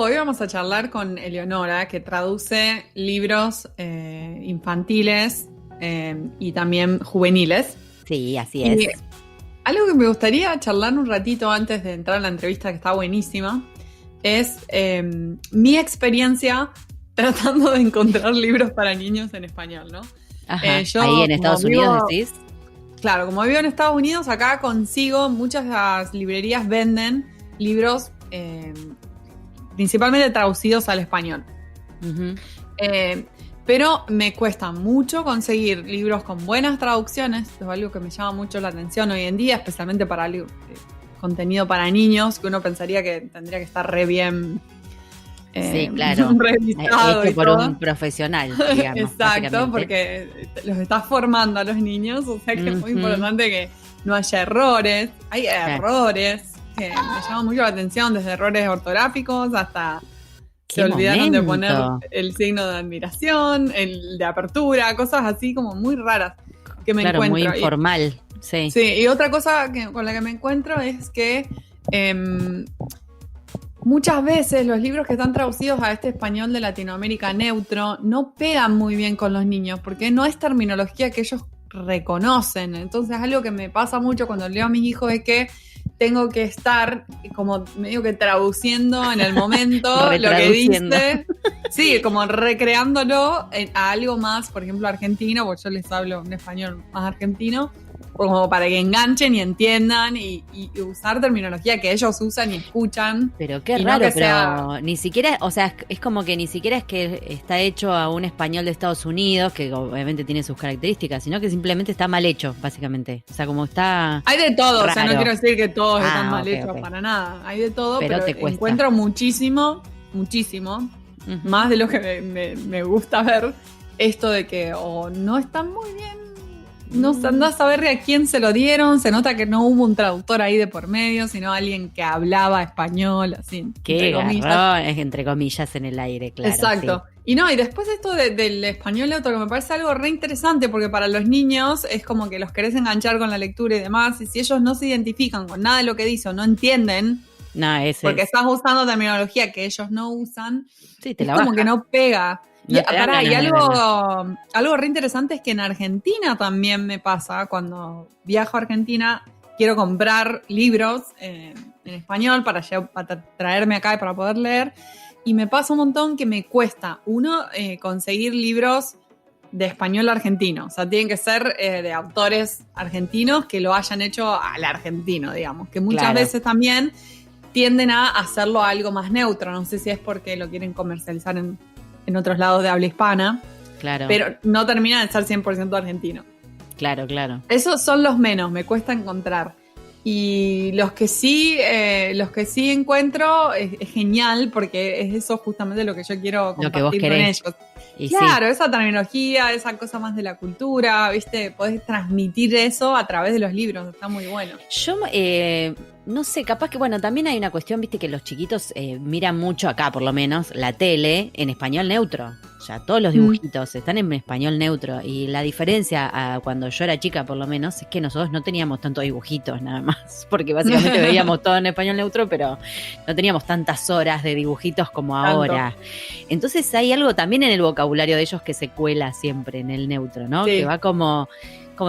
hoy vamos a charlar con Eleonora, que traduce libros infantiles y también juveniles. Sí, así es. Y algo que me gustaría charlar un ratito antes de entrar a la entrevista, que está buenísima, es mi experiencia tratando de encontrar libros para niños en español, ¿no? Ajá, ahí en Estados Unidos decís. Claro, como vivo en Estados Unidos, acá consigo, muchas de las librerías venden libros principalmente traducidos al español. Uh-huh. Pero me cuesta mucho conseguir libros con buenas traducciones. Es algo que me llama mucho la atención hoy en día, especialmente para contenido para niños, que uno pensaría que tendría que estar re bien sí, claro, revisado hecho y por todo. Un profesional, digamos. Exacto, porque los estás formando a los niños, o sea que es muy importante que no haya errores. Hay errores que me llaman mucho la atención, desde errores ortográficos hasta se olvidaron de poner el signo de admiración, el de apertura, cosas así como muy raras que me encuentro. Muy informal, sí. Sí, y otra cosa con la que me encuentro es que muchas veces los libros que están traducidos a este español de Latinoamérica neutro no pegan muy bien con los niños, porque no es terminología que ellos reconocen. Entonces algo que me pasa mucho cuando leo a mis hijos es que tengo que estar como medio que traduciendo en el momento lo que dice. Sí, como recreándolo a algo más, por ejemplo, argentino, porque yo les hablo un español más argentino, como para que enganchen y entiendan y usar terminología que ellos usan y escuchan. Pero qué raro, pero ni siquiera, o sea, es como que ni siquiera es que está hecho a un español de Estados Unidos, que obviamente tiene sus características, sino que simplemente está mal hecho, básicamente. O sea, como está hay de todo, raro. O sea, no quiero decir que todos están mal hechos para nada. Hay de todo, pero te cuesta. Encuentro muchísimo, más de lo que me gusta ver, esto de que no están muy bien. No andás a saber a quién se lo dieron, se nota que no hubo un traductor ahí de por medio, sino alguien que hablaba español, así. Qué garrón, es entre comillas en el aire, claro. Exacto. Sí. Y después esto del español neutro, que me parece algo re interesante, porque para los niños es como que los querés enganchar con la lectura y demás, y si ellos no se identifican con nada de lo que dice o no entienden, porque estás usando terminología que ellos no usan, sí, es como que no pega. Y algo re interesante es que en Argentina también me pasa, cuando viajo a Argentina, quiero comprar libros en español para traerme acá y para poder leer, y me pasa un montón que me cuesta, conseguir libros de español argentino, o sea, tienen que ser de autores argentinos que lo hayan hecho al argentino, digamos, que muchas veces también tienden a hacerlo algo más neutro, no sé si es porque lo quieren comercializar en otros lados de habla hispana, pero no termina de ser 100% argentino. Claro. Esos son los menos, me cuesta encontrar. Y los que sí encuentro es genial, porque es eso justamente lo que yo quiero compartir con ellos. Y claro, esa terminología, esa cosa más de la cultura, ¿viste? Podés transmitir eso a través de los libros, está muy bueno. Yo no sé, capaz que, también hay una cuestión, viste, que los chiquitos miran mucho, acá por lo menos, la tele en español neutro. Ya todos los dibujitos están en español neutro. Y la diferencia a cuando yo era chica, por lo menos, es que nosotros no teníamos tantos dibujitos nada más. Porque básicamente veíamos todo en español neutro, pero no teníamos tantas horas de dibujitos como ahora. Entonces hay algo también en el vocabulario de ellos que se cuela siempre en el neutro, ¿no? Sí. Que va como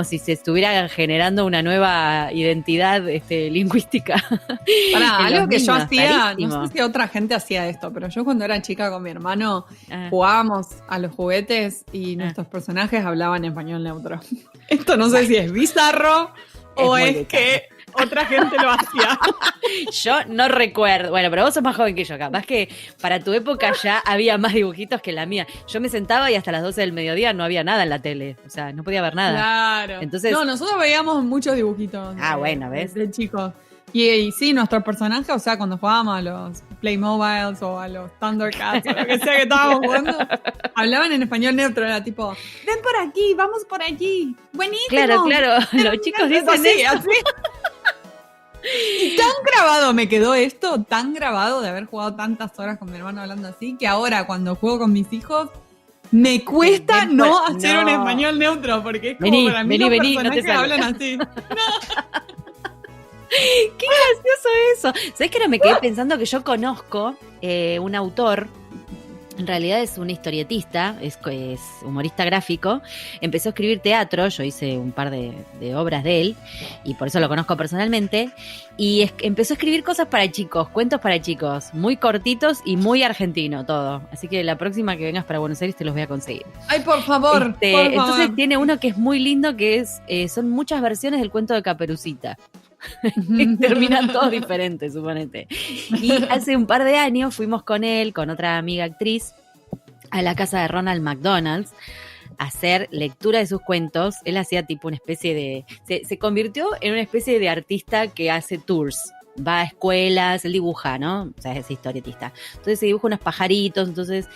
si se estuviera generando una nueva identidad lingüística. Algo que yo hacía, no sé si otra gente hacía esto, pero yo cuando era chica con mi hermano jugábamos a los juguetes y nuestros personajes hablaban español neutro. Esto no sé si es bizarro o es que otra gente lo hacía. Yo no recuerdo. Bueno, pero vos sos más joven que yo. Capaz que para tu época ya había más dibujitos que la mía. Yo me sentaba y hasta las 12 del mediodía no había nada en la tele. O sea, no podía ver nada. Claro. Entonces, nosotros veíamos muchos dibujitos. Bueno, ¿ves? De chicos. Y sí, nuestros personajes, o sea, cuando jugábamos a los Playmobiles o a los Thundercats o lo que sea que estábamos jugando, hablaban en español neutro, era tipo, ven por aquí, vamos por allí, buenísimo. Claro, los chicos dicen así. Y tan grabado me quedó esto, tan grabado de haber jugado tantas horas con mi hermano hablando así, que ahora cuando juego con mis hijos me cuesta no hacer un español neutro, porque es como para mí los personajes hablan así. Qué gracioso eso. ¿Sabés que ahora me quedé pensando que yo conozco un autor? En realidad es un historietista, es humorista gráfico. Empezó a escribir teatro, yo hice un par de obras de él y por eso lo conozco personalmente. Y empezó a escribir cosas para chicos, cuentos para chicos, muy cortitos y muy argentino todo. Así que la próxima que vengas para Buenos Aires te los voy a conseguir. Ay, por favor, por favor. Entonces tiene uno que es muy lindo, que son muchas versiones del cuento de Caperucita. Terminan todos diferentes, suponete. Y hace un par de años fuimos con él, con otra amiga actriz, a la casa de Ronald McDonald a hacer lectura de sus cuentos. Él hacía tipo una especie de... Se convirtió en una especie de artista que hace tours. Va a escuelas, él dibuja, ¿no? O sea, es historietista. Entonces se dibuja unos pajaritos, entonces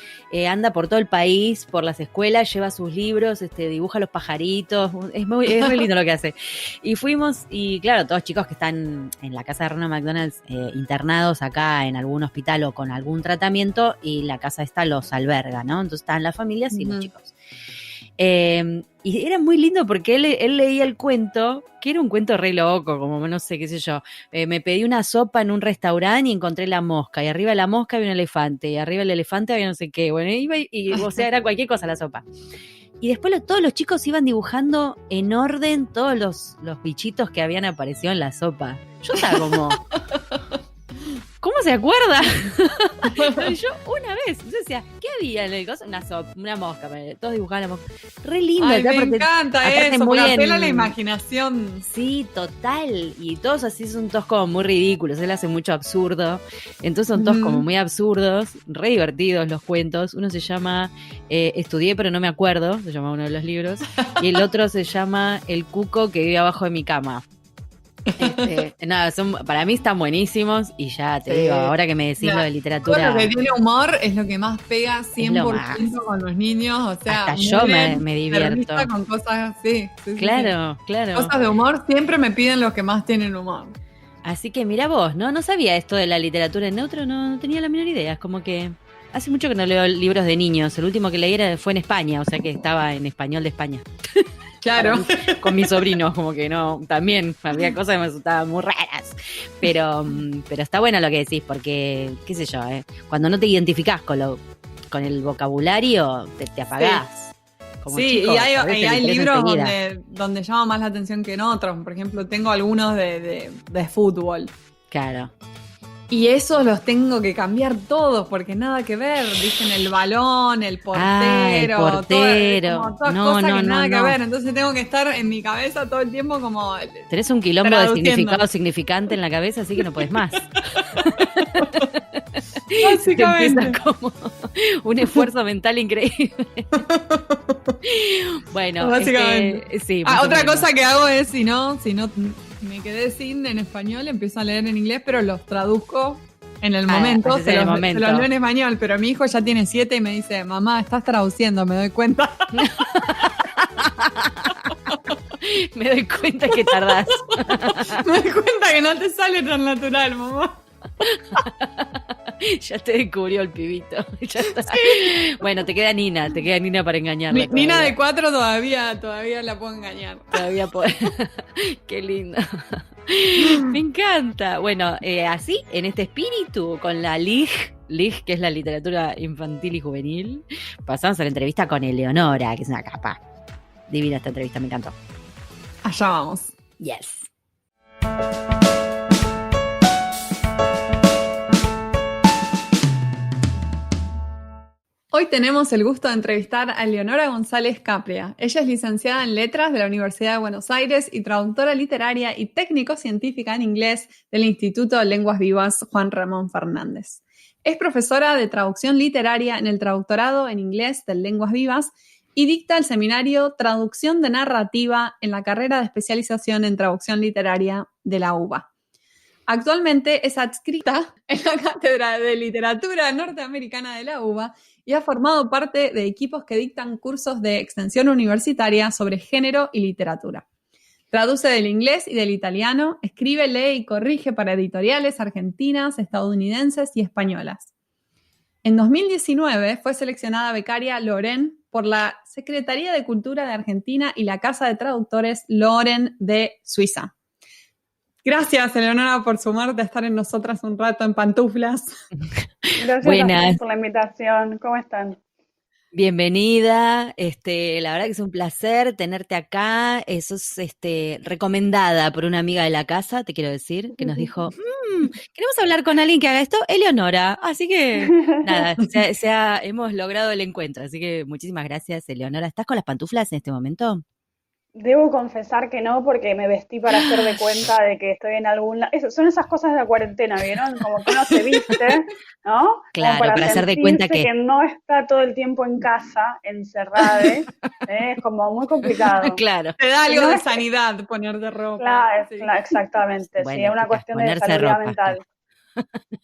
anda por todo el país, por las escuelas, lleva sus libros, dibuja los pajaritos, es muy lindo lo que hace. Y fuimos, y claro, todos chicos que están en la casa de Ronald McDonald internados acá en algún hospital o con algún tratamiento, y la casa esta los alberga, ¿no? Entonces están las familias y los chicos. Y era muy lindo porque él leía el cuento, que era un cuento re loco, como no sé, qué sé yo. Me pedí una sopa en un restaurante y encontré la mosca, y arriba de la mosca había un elefante, y arriba del elefante había no sé qué. Bueno, o sea, era cualquier cosa la sopa. Y después todos los chicos iban dibujando en orden todos los bichitos que habían aparecido en la sopa. Yo estaba como... ¿Cómo se acuerda? Yo una vez, yo decía, ¿qué había en el coso? Una mosca, todos dibujaban la mosca. Re lindo. Ay, me encanta eso, muy porque apela a la imaginación. Sí, total. Y todos así son todos como muy ridículos. Él hace mucho absurdo. Entonces son todos como muy absurdos, re divertidos los cuentos. Uno se llama Estudié pero no me acuerdo, se llama uno de los libros. Y el otro se llama El cuco que vive abajo de mi cama. Nada, para mí están buenísimos. Y ya te digo, ahora que me decís lo de literatura, todo lo que tiene humor es lo que más pega 100% con los niños. O sea, hasta yo me divierto con cosas así. Claro. Cosas de humor siempre me piden los que más tienen humor. Así que mira vos, no sabía esto de la literatura en neutro, no tenía la menor idea. Es como que hace mucho que no leo libros de niños. El último que leí fue en España, o sea que estaba en español de España. Claro. Con mis sobrinos, como que no, también había cosas que me resultaban muy raras. Pero está bueno lo que decís, porque, qué sé yo, cuando no te identificás con el vocabulario, te apagás. Sí, chico, y hay libros donde llama más la atención que en otros. Por ejemplo, tengo algunos de fútbol. Claro. Y esos los tengo que cambiar todos, porque nada que ver. Dicen el balón, el portero. Todas cosas que nada que ver. Entonces tengo que estar en mi cabeza todo el tiempo como... Tenés un quilombo de significado significante en la cabeza, así que no podés más. Básicamente. Te empieza como un esfuerzo mental increíble. Bueno, básicamente. Sí. Otra cosa que hago es, si no me quedé sin en español, empiezo a leer en inglés, pero los traduzco en el momento. Se los leo en español, pero mi hijo ya tiene 7 y me dice, mamá, estás traduciendo, me doy cuenta. Me doy cuenta que tardás. Me doy cuenta que no te sale tan natural, mamá. Ya te descubrió el pibito. Ya está. Sí. Bueno, te queda Nina para engañarla. Nina de 4 todavía la puedo engañar. Todavía puedo. Qué lindo. Me encanta. Bueno, así, en este espíritu, con la LIG, que es la literatura infantil y juvenil, pasamos a la entrevista con Eleonora, que es una capa. Divina esta entrevista, me encantó. Allá vamos. Yes. Hoy tenemos el gusto de entrevistar a Eleonora González Capria. Ella es licenciada en Letras de la Universidad de Buenos Aires y traductora literaria y técnico-científica en inglés del Instituto Lenguas Vivas Juan Ramón Fernández. Es profesora de traducción literaria en el traductorado en inglés del Lenguas Vivas y dicta el seminario Traducción de Narrativa en la carrera de especialización en traducción literaria de la UBA. Actualmente es adscrita en la Cátedra de Literatura Norteamericana de la UBA y ha formado parte de equipos que dictan cursos de extensión universitaria sobre género y literatura. Traduce del inglés y del italiano, escribe, lee y corrige para editoriales argentinas, estadounidenses y españolas. En 2019 fue seleccionada becaria Loren por la Secretaría de Cultura de Argentina y la Casa de Traductores Loren de Suiza. Gracias, Eleonora, por sumarte a estar en nosotras un rato en pantuflas. Gracias a Buenas. ustedes por la invitación. ¿Cómo están? Bienvenida, la verdad que es un placer tenerte acá, sos recomendada por una amiga de la casa, te quiero decir, que nos dijo, queremos hablar con alguien que haga esto, Eleonora, así que nada, hemos logrado el encuentro, así que muchísimas gracias, Eleonora. ¿Estás con las pantuflas en este momento? Debo confesar que no, porque me vestí para hacer de cuenta de que estoy en algún lado. Son esas cosas de la cuarentena, ¿vieron? Como que uno se viste, ¿no? Como Claro, para para hacer de cuenta sentirse que, que no está todo el tiempo en casa, encerrada, ¿eh? Es como muy complicado. claro, Te da Si algo no de es, sanidad poner de ropa. claro, Sí. exactamente, sí, es bueno una chicas, cuestión de ponerse salubridad ropa, claro.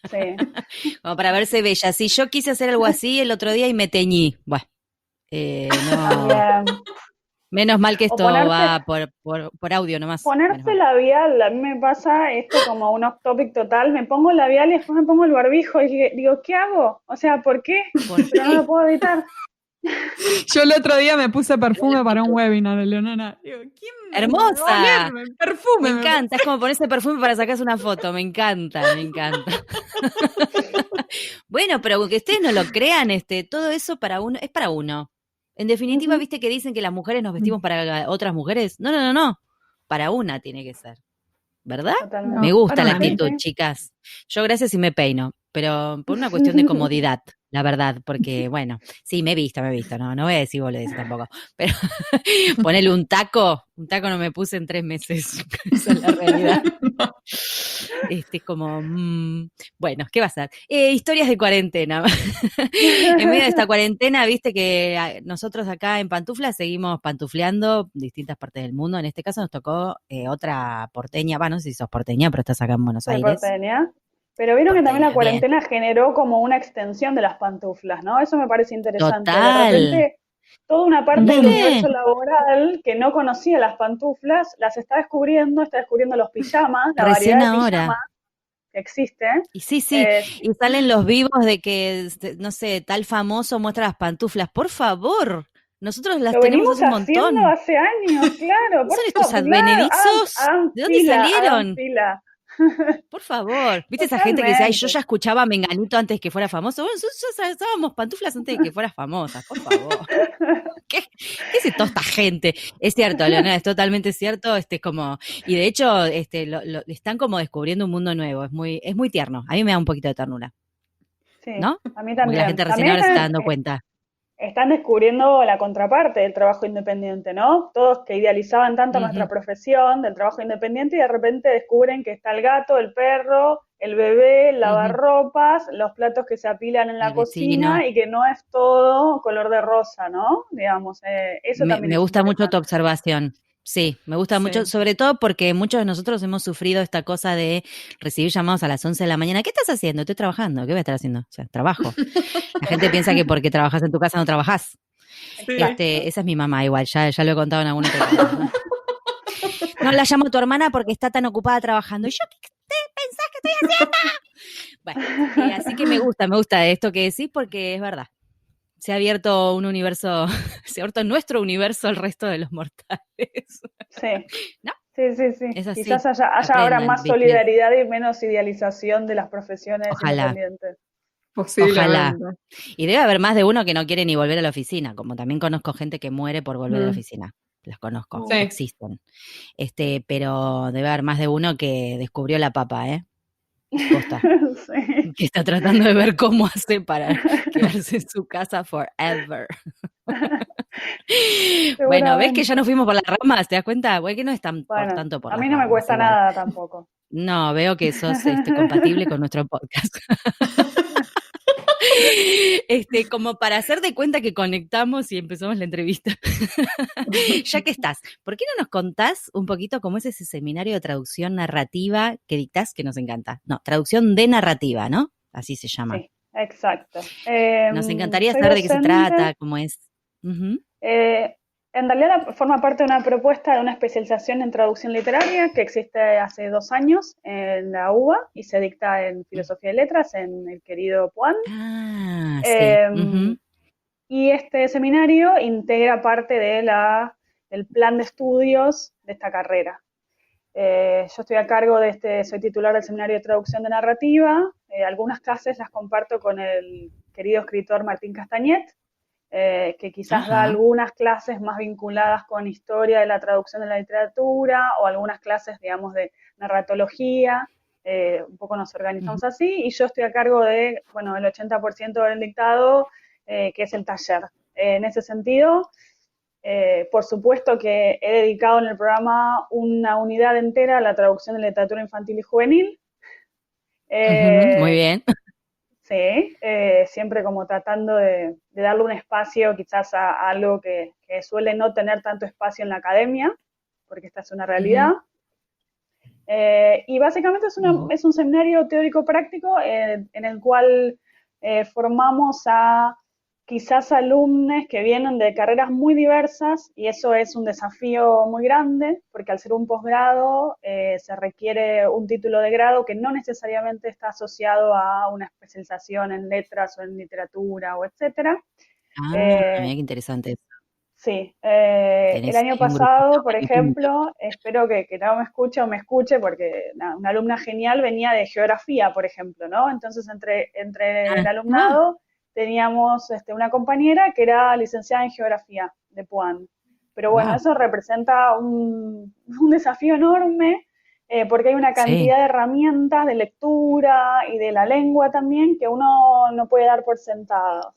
mental. Sí. Como para verse bella. Sí, yo quise hacer algo así el otro día y me teñí. Bueno, no. También. Menos mal que O esto ponerse, va por audio nomás. Menos Ponerse mal. labial, a mí me pasa esto como un off topic total, me pongo el labial y después me pongo el barbijo y digo, ¿qué hago? O sea, ¿por qué? ¿Por Pero no lo qué? puedo evitar. Yo el otro día me puse Igual perfume para un actitud. webinar, Eleonora. Digo, ¿quién me va a ¡Hermosa! oler? Me Perfume me puse. encanta. Es como ponerse perfume para sacarse una foto. Me encanta, me encanta. Bueno, pero aunque ustedes no lo crean, todo eso para uno, es para uno. En definitiva, Ujú. ¿viste que dicen que las mujeres nos vestimos para otras mujeres? No, no, no, no. Para una tiene que ser. ¿Verdad? Me Totalmente. No, gusta para la nadie. Sí, actitud, sí. chicas. Yo gracias y me peino, pero por una cuestión de comodidad, la verdad, porque bueno, sí, me he visto, no voy a decir boludeces tampoco, pero ponerle un taco no me puse en 3 meses, esa es la realidad. Como, bueno, ¿qué va a ser? Historias de cuarentena. En medio de esta cuarentena, viste que nosotros acá en Pantufla seguimos pantufleando distintas partes del mundo. En este caso nos tocó otra porteña, no sé si sos porteña, pero estás acá en Buenos Soy Aires. porteña. Pero vieron que también la Porteña, bien. cuarentena generó como una extensión de las pantuflas, ¿no? Eso me parece interesante. De Total. repente, toda una parte del Boom. universo ¿Viste? laboral que no conocía las pantuflas, las está descubriendo los pijamas, la variedad Recién de pijamas ahora. que existe. Y sí, sí, Sí, y salen los vivos de que, no sé, tal famoso muestra las pantuflas. Por favor, nosotros las lo tenemos venimos hace un haciendo montón. hace años, claro, ¿Qué por son estos favor, claro, advenedizos? ¿De dónde hagan salieron? fila. Por favor, ¿viste esa gente que dice, ay, yo Totalmente. ya escuchaba a Menganito antes que fuera famoso? Bueno, nosotros ya usábamos pantuflas antes de que fuera famosa, por favor. ¿Qué es toda esta gente? Es cierto, Leonora, es totalmente cierto, como, y de hecho, están como descubriendo un mundo nuevo, es muy tierno, a mí me da un poquito de ternura, Sí, ¿no? a mí Como que la también. gente recién También ahora se está dando cuenta. están descubriendo la contraparte del trabajo independiente, ¿no? Todos que idealizaban tanto nuestra Ujú, profesión del trabajo independiente y de repente descubren que está el gato, el perro, el bebé, el ujú. lavarropas, los platos que se apilan en la El vecino. cocina y que no es todo color de rosa, ¿no? Digamos, eso también Me es gusta mucho tu interesante. observación. Sí, me gusta mucho, Sí. sobre todo porque muchos de nosotros hemos sufrido esta cosa de recibir llamados a las 11 de la mañana. ¿Qué estás haciendo? Estoy trabajando. ¿Qué voy a estar haciendo? O sea, trabajo. La gente piensa que porque trabajas en tu casa no trabajás. Sí. Exacto. Esa es mi mamá igual, ya lo he contado en algún otro podcast. No la llamo a tu hermana porque está tan ocupada trabajando. ¿Y yo qué te pensás que estoy haciendo? Bueno, así que me gusta esto que decís porque es verdad. Se ha abierto un universo, se ha abierto nuestro universo al resto de los mortales. Sí, ¿No? sí, sí, sí. Es así. Quizás haya ahora Aprendan, más bitches. solidaridad y menos idealización de las profesiones Ojalá, independientes. ojalá. Posiblemente. Y debe haber más de uno que no quiere ni volver a la oficina, como también conozco gente que muere por volver a la Mm. oficina. Los conozco, Sí. existen. Pero debe haber más de uno que descubrió la papa, ¿eh? Posta. Sí. Que está tratando de ver cómo hace para quedarse en su casa forever. Bueno, ¿ves que ya Seguramente. nos fuimos por las ramas? ¿Te das cuenta? Güey, que no es por Bueno, tanto por a las mí no me ramas cuesta igual. nada tampoco. No, veo que sos compatible con nuestro podcast. Como para hacer de cuenta que conectamos y empezamos la entrevista. Ya que estás, ¿por qué no nos contás un poquito cómo es ese seminario de traducción narrativa que dictás que nos encanta? No, traducción de narrativa, ¿no? Así se llama. Sí, exacto. Nos encantaría Soy saber de qué se docente. trata, cómo es. Ujú. En realidad forma parte de una propuesta de una especialización en traducción literaria que existe hace 2 años en la UBA y se dicta en Filosofía y Letras en el querido Puan. Ah, sí. Eh, Ujú. y este seminario integra parte del plan de estudios de esta carrera. Yo estoy a cargo soy titular del Seminario de Traducción de Narrativa. Algunas clases las comparto con el querido escritor Martín Castañet, que quizás da Ajá. algunas clases más vinculadas con historia de la traducción de la literatura o algunas clases, digamos, de narratología. Un poco nos organizamos así, y yo estoy a cargo de, bueno, el 80% del dictado, que es el taller. En ese sentido, por supuesto que he dedicado en el programa una unidad entera a la traducción de literatura infantil y juvenil. Ujú, muy Eh, bien. sí, siempre como tratando de darle un espacio quizás a algo que suele no tener tanto espacio en la academia, porque esta es una realidad. Ujú, Y básicamente ujú. es un seminario teórico práctico, en el cual formamos a quizás alumnos que vienen de carreras muy diversas, y eso es un desafío muy grande, porque al ser un posgrado se requiere un título de grado que no necesariamente está asociado a una especialización en letras o en literatura o etcétera. Ah, Eh, mira qué interesante eso. Sí, el Tenés año ahí un grupito pasado, por muy lindo. ejemplo, espero que no me escuche o me escuche, porque una alumna genial venía de geografía, por ejemplo, ¿no? Entonces, entre el Ah, ah, alumnado teníamos una compañera que era licenciada en geografía de Puan. Pero bueno, wow. eso representa un desafío enorme, porque hay una Sí. cantidad de herramientas de lectura y de la lengua también que uno no puede dar por sentadas.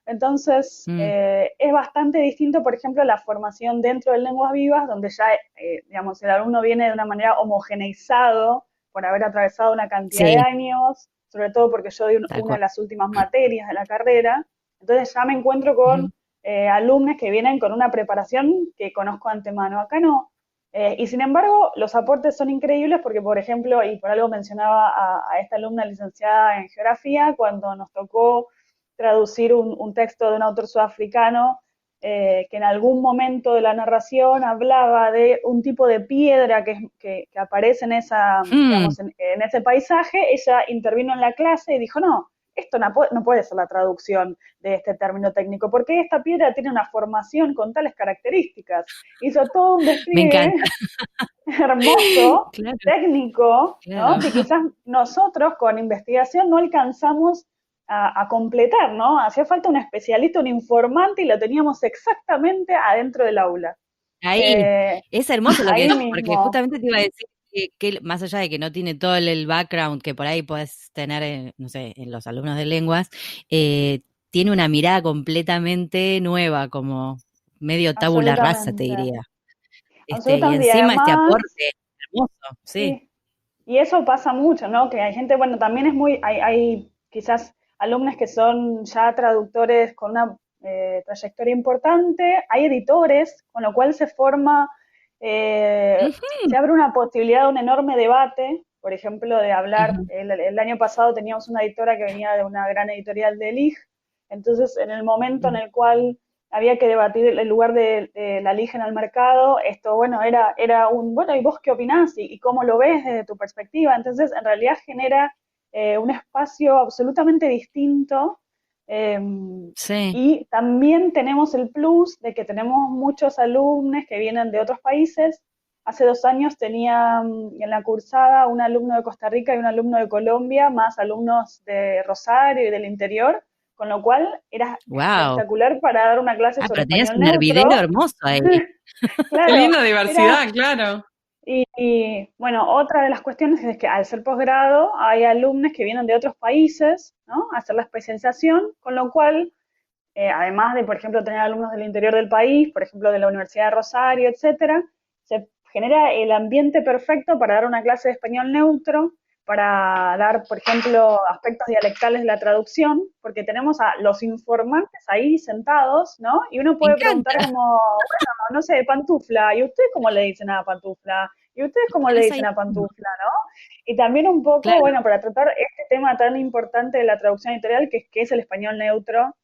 Entonces, Mm, es bastante distinto, por ejemplo, la formación dentro de lenguas vivas, donde ya, digamos, el alumno viene de una manera homogeneizado por haber atravesado una cantidad de sí, años, sobre todo porque yo di tal una de cual. las últimas materias de la carrera. Entonces ya me encuentro con Ujú. alumnos que vienen con una preparación que conozco antemano. Acá no. Y sin embargo, los aportes son increíbles porque, por ejemplo, y por algo mencionaba a esta alumna licenciada en geografía, cuando nos tocó traducir un texto de un autor sudafricano, que en algún momento de la narración hablaba de un tipo de piedra que aparece en, Mm, digamos, en ese paisaje. Ella intervino en la clase y dijo, no, esto no puede ser la traducción de este término técnico, porque esta piedra tiene una formación con tales características. Hizo todo un me despliegue encanta. hermoso, Claro, técnico, ¿no? claro. Que quizás nosotros con investigación no alcanzamos a completar, ¿no? Hacía falta un especialista, un informante, y lo teníamos exactamente adentro del aula. Ahí, Eh, es hermoso lo que ahí decís, porque mismo, justamente te iba a decir que más allá de que no tiene todo el background que por ahí puedes tener, no sé, en los alumnos de lenguas, tiene una mirada completamente nueva, como medio tabula rasa, te absolutamente, diría. Y absolutamente. Y encima este además, aporte hermoso, sí. sí, y eso pasa mucho, ¿no? Que hay gente, bueno, también hay quizás alumnos que son ya traductores con una trayectoria importante, hay editores, con lo cual se Ujú, abre una posibilidad de un enorme debate, por ejemplo, de hablar, ujú, el año pasado teníamos una editora que venía de una gran editorial de LIG, entonces en el momento en ujú. el cual había que debatir el lugar de la LIG en el mercado, esto, bueno, era bueno, ¿y vos qué opinás? ¿Y cómo lo ves desde tu perspectiva? Entonces, en realidad genera un espacio absolutamente distinto, eh, Sí. y también tenemos el plus de que tenemos muchos alumnos que vienen de otros países. Hace 2 años tenía en la cursada un alumno de Costa Rica y un alumno de Colombia, más alumnos de Rosario y del interior, con lo cual era Wow. espectacular para dar una clase Ah, sobre pero tenías español un hervidero neutro. hermoso ahí. Qué Claro, linda era, diversidad, claro. bueno, otra de las cuestiones es que al ser posgrado hay alumnos que vienen de otros países, ¿no? A hacer la especialización, con lo cual, además de, por ejemplo, tener alumnos del interior del país, por ejemplo, de la Universidad de Rosario, etcétera, se genera el ambiente perfecto para dar una clase de español neutro, para dar, por ejemplo, aspectos dialectales de la traducción, porque tenemos a los informantes ahí sentados, ¿no? Y uno Me puede preguntar encanta. como, bueno, no sé, pantufla, ¿y ustedes cómo le dicen a pantufla? ¿Y ustedes cómo le Tenés dicen ahí. a pantufla, no? Y también un poco, Claro. bueno, para tratar este tema tan importante de la traducción editorial, que es el español neutro,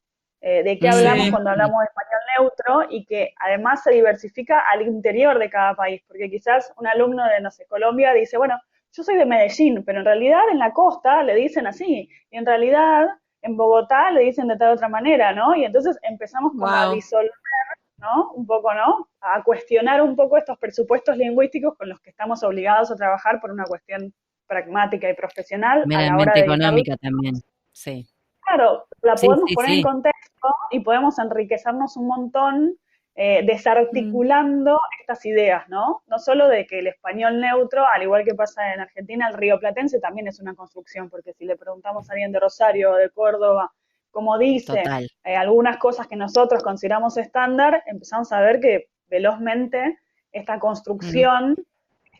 de qué hablamos Sí. cuando hablamos de español neutro, y que además se diversifica al interior de cada país, porque quizás un alumno de, no sé, Colombia dice, bueno, yo soy de Medellín, pero en realidad en la costa le dicen así, y en realidad en Bogotá le dicen de tal otra manera, ¿no? Y entonces empezamos como a Wow. disolver ¿no? Un poco, ¿no? A cuestionar un poco estos presupuestos lingüísticos con los que estamos obligados a trabajar por una cuestión pragmática y profesional a la hora Meramente de editar. económica también, sí. Claro, la Sí, podemos sí, poner en sí. contexto y podemos enriquecernos un montón Mm. desarticulando estas ideas, ¿no? No solo de que el español neutro, al igual que pasa en Argentina, el rioplatense también es una construcción, porque si le preguntamos a alguien de Rosario o de Córdoba, como dice Total. algunas cosas que nosotros consideramos estándar, empezamos a ver que velozmente esta Mm, construcción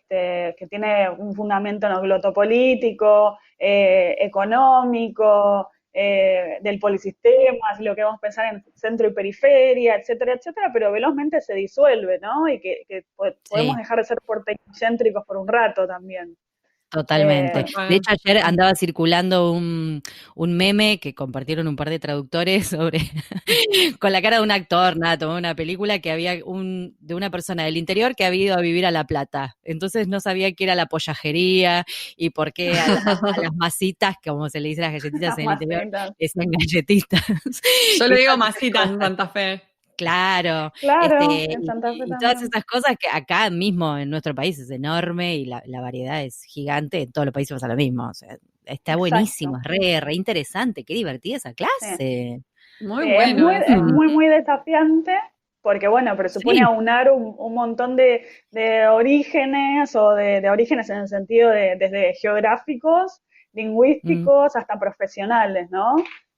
que tiene un fundamento en lo glotopolítico, económico, del polisistema, lo que vamos a pensar en centro y periferia, etcétera, etcétera, pero velozmente se disuelve, ¿no? Y que podemos sí. dejar de ser porteñocéntricos por un rato también. Totalmente. Tal De cual. hecho, ayer andaba circulando un meme que compartieron un par de traductores sobre con la cara de un actor, nada, tomó una película que había de una persona del interior que había ido a vivir a La Plata. Entonces no sabía qué era la pollajería y por qué a las masitas, como se le dice a las galletitas Las en el interior, masitas. le decían galletitas. Yo le Y digo todas esas masitas en cosas. Santa Fe. Claro, Claro, en Santa Fe y todas también. esas cosas que acá mismo en nuestro país es enorme y la variedad es gigante, en todos los países pasa lo mismo, o sea, está buenísimo, Exacto. es re interesante, qué divertida esa Sí. clase. Muy Es bueno muy, es eso. Mm, muy, muy desafiante porque, bueno, presupone sí, aunar un montón de orígenes o de orígenes en el sentido de desde geográficos, mm, lingüísticos, hasta profesionales, ¿no?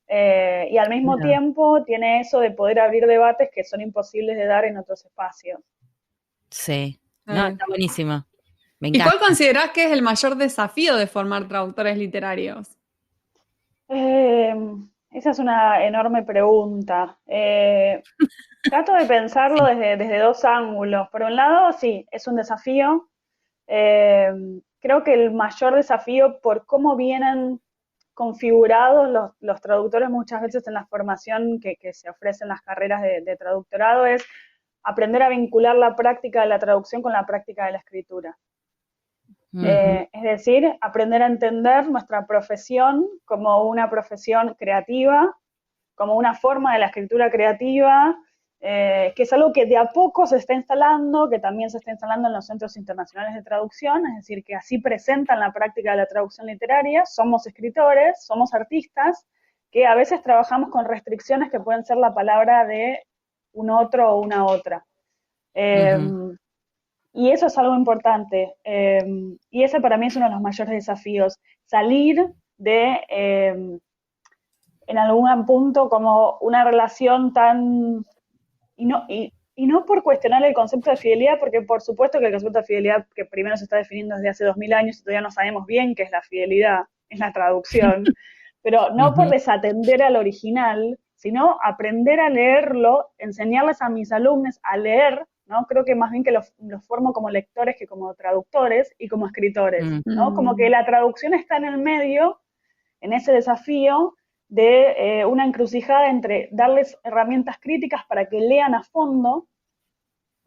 Y al mismo claro, tiempo tiene eso de poder abrir debates que son imposibles de dar en otros espacios. sí, no, está buenísimo, me ¿Y cuál encanta. considerás que es el mayor desafío de formar traductores literarios? Eh, Esa es una enorme pregunta. Trato de pensarlo Sí, desde dos ángulos. Por un lado, sí, es un desafío. Eh, Creo que el mayor desafío por cómo vienen configurados los traductores muchas veces en la formación que se ofrece en las carreras de traductorado es aprender a vincular la práctica de la traducción con la práctica de la escritura. ujú, Es decir, aprender a entender nuestra profesión como una profesión creativa, como una forma de la escritura creativa, que es algo que de a poco se está instalando, que también se está instalando en los centros internacionales de traducción, es decir, que así presentan la práctica de la traducción literaria. Somos escritores, somos artistas, que a veces trabajamos con restricciones que pueden ser la palabra de un otro o una otra. Eh, ujú, y eso es algo importante. Y ese para mí es uno de los mayores desafíos. Salir de en algún punto como una relación tan... Y no por cuestionar el concepto de fidelidad, porque por supuesto que el concepto de fidelidad que primero se está definiendo desde hace 2000 años y todavía no sabemos bien qué es la fidelidad, es la traducción, pero no por ujú, desatender al original, sino aprender a leerlo, enseñarles a mis alumnos a leer, ¿no? Creo que más bien que los formo como lectores que como traductores y como escritores, mm, ¿no? Como que Mm, la traducción está en el medio, en ese desafío de una encrucijada entre darles herramientas críticas para que lean a fondo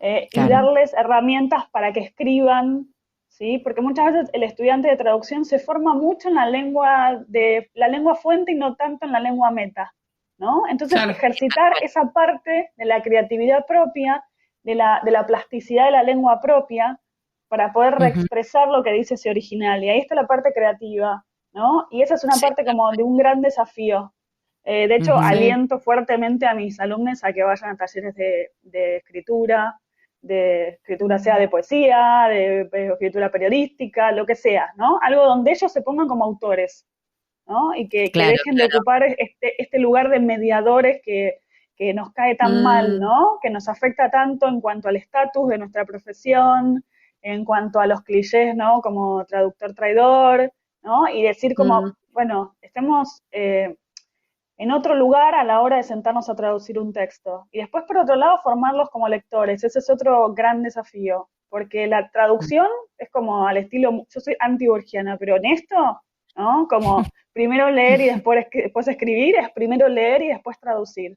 y claro, mm, darles herramientas para que escriban, ¿sí? Porque muchas veces el estudiante de traducción se forma mucho en la lengua fuente y no tanto en la lengua meta, ¿no? Entonces, claro. ejercitar esa parte de la creatividad propia, de la plasticidad de la lengua propia, para poder ujú, reexpresar lo que dice ese original. Y ahí está la parte creativa, ¿no? Y esa es una sí, parte como de un gran desafío. De hecho, ujú, Sí. aliento fuertemente a mis alumnos a que vayan a talleres de escritura sea de poesía, de escritura periodística, lo que sea, ¿no? Algo donde ellos se pongan como autores, ¿no? Y que claro, dejen de ocupar este lugar de mediadores que nos cae tan mal, Mm, ¿no? Que nos afecta tanto en cuanto al estatus de nuestra profesión, en cuanto a los clichés, ¿no? Como traductor traidor, ¿no? Y decir como, mm, bueno, estemos en otro lugar a la hora de sentarnos a traducir un texto. Y después, por otro lado, formarlos como lectores. Ese es otro gran desafío, porque la traducción es como al estilo, yo soy anti-borgiana, pero en esto, ¿no? Como primero leer y después escribir, es primero leer y después traducir.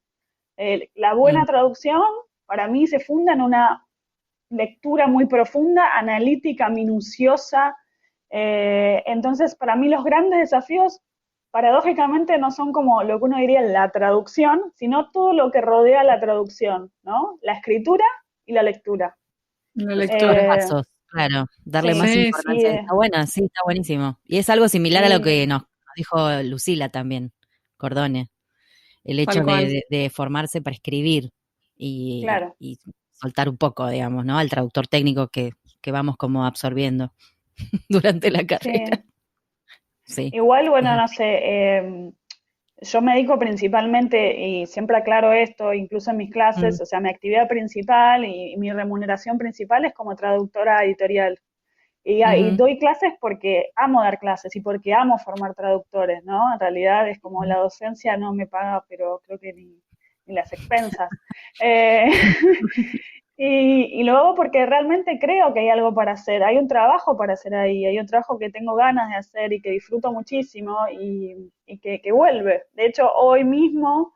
La buena mm, traducción, para mí, se funda en una lectura muy profunda, analítica, minuciosa. Entonces, para mí los grandes desafíos paradójicamente no son como lo que uno diría la traducción, sino todo lo que rodea la traducción, ¿no? La escritura y la lectura. La Los lectura. Eh, pasos, claro, darle sí, más Sí, y, importancia. Está bueno, sí, está buenísimo. Y es algo similar a lo que y nos dijo Lucila también, Cordone, el hecho tal cual. de formarse para escribir claro, y soltar un poco, digamos, ¿no? Al traductor técnico que vamos como absorbiendo durante la carrera. sí. Sí. Igual, bueno, no sé, yo me dedico principalmente, y siempre aclaro esto, incluso en mis Mm, clases, o sea, mi actividad principal y mi remuneración principal es como traductora editorial. Y ujú, doy clases porque amo dar clases y porque amo formar traductores, ¿no? En realidad es como ujú. la docencia no me paga, pero creo que ni las expensas. Eh, y lo hago porque realmente creo que hay algo para hacer, hay un trabajo para hacer ahí, hay un trabajo que tengo ganas de hacer y que disfruto muchísimo y que vuelve. De hecho, hoy mismo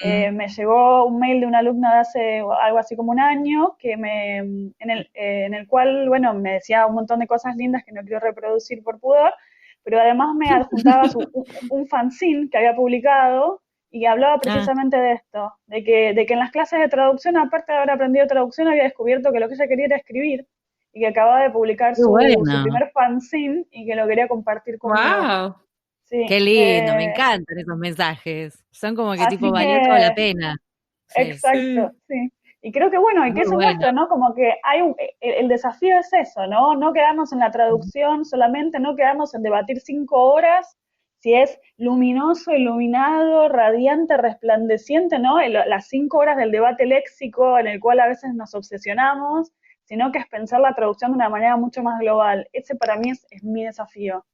Mm. me llegó un mail de una alumna de hace algo así como un año en el cual, bueno, me decía un montón de cosas lindas que no quiero reproducir por pudor, pero además me adjuntaba un fanzine que había publicado y hablaba Ah, precisamente de esto, de que en las clases de traducción, aparte de haber aprendido traducción, había descubierto que lo que ella quería era escribir y que acababa de publicar qué su bueno. primer fanzine y que lo quería compartir conmigo. Wow. Sí, Qué lindo, me encantan esos mensajes. Son como que tipo así valió toda la que, pena. Sí, exacto, Sí. sí. Y creo que bueno, y que muy eso bueno. muestra, ¿no? Como que el desafío es eso, ¿no? No quedarnos en la traducción solamente, no quedarnos en debatir 5 horas si es luminoso, iluminado, radiante, resplandeciente, ¿no? Las 5 horas del debate léxico en el cual a veces nos obsesionamos, sino que es pensar la traducción de una manera mucho más global. Ese para mí es mi desafío.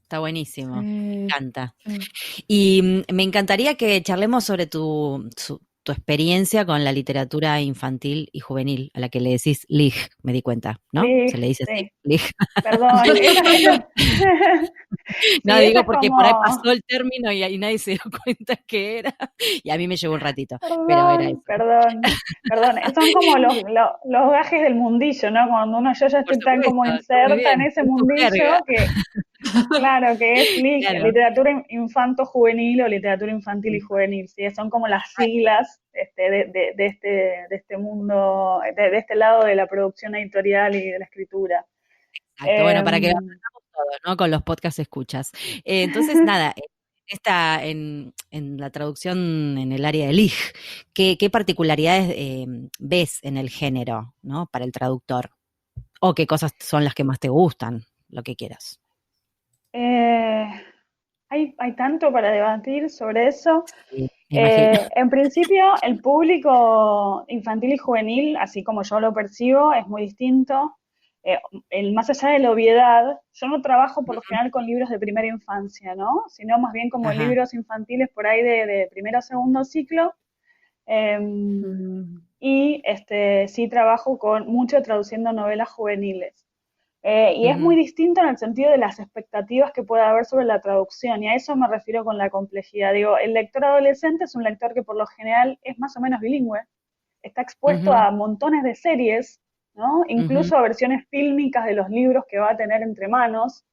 Está buenísimo. Me Sí, encanta. sí. Y me encantaría que charlemos sobre tu experiencia con la literatura infantil y juvenil, a la que le decís LIG, me di cuenta, ¿no? Se le dice así, Sí, LIG. perdón, esa, No, sí, esa digo es porque por ahí pasó como, el término y nadie se dio cuenta que era, y a mí me llevó un ratito, pero era perdón, eso. perdón, perdón. Son como los gajes del mundillo, ¿no? Cuando yo ya Por estoy tan supuesto, como está muy inserta en bien, ese es tu jerga. mundillo que, claro, que es Claro. literatura infanto-juvenil o literatura infantil y juvenil, ¿sí? Son como las siglas de este mundo, de este lado de la producción editorial y de la escritura. Exacto, bueno, para que Em, aprendamos todos, ¿no? Con los podcasts escuchas. Entonces, nada, en la traducción en el área de LIG, ¿qué particularidades ves en el género, ¿no? Para el traductor? ¿O qué cosas son las que más te gustan? Lo que quieras. eh, hay tanto para debatir sobre eso. Sí, me imagino. En principio, el público infantil y juvenil, así como yo lo percibo, es muy distinto. Más allá de la obviedad, yo no trabajo por lo general con libros de primera infancia, ¿no? Sino más bien como Ajá. libros infantiles por ahí de primero o segundo ciclo. Em, Mm, y sí trabajo con mucho traduciendo novelas juveniles. Y es muy Ujú, distinto en el sentido de las expectativas que puede haber sobre la traducción, y a eso me refiero con la complejidad. Digo, el lector adolescente es un lector que por lo general es más o menos bilingüe, está expuesto ujú, a montones de series, ¿no? ujú. Incluso a versiones fílmicas de los libros que va a tener entre manos,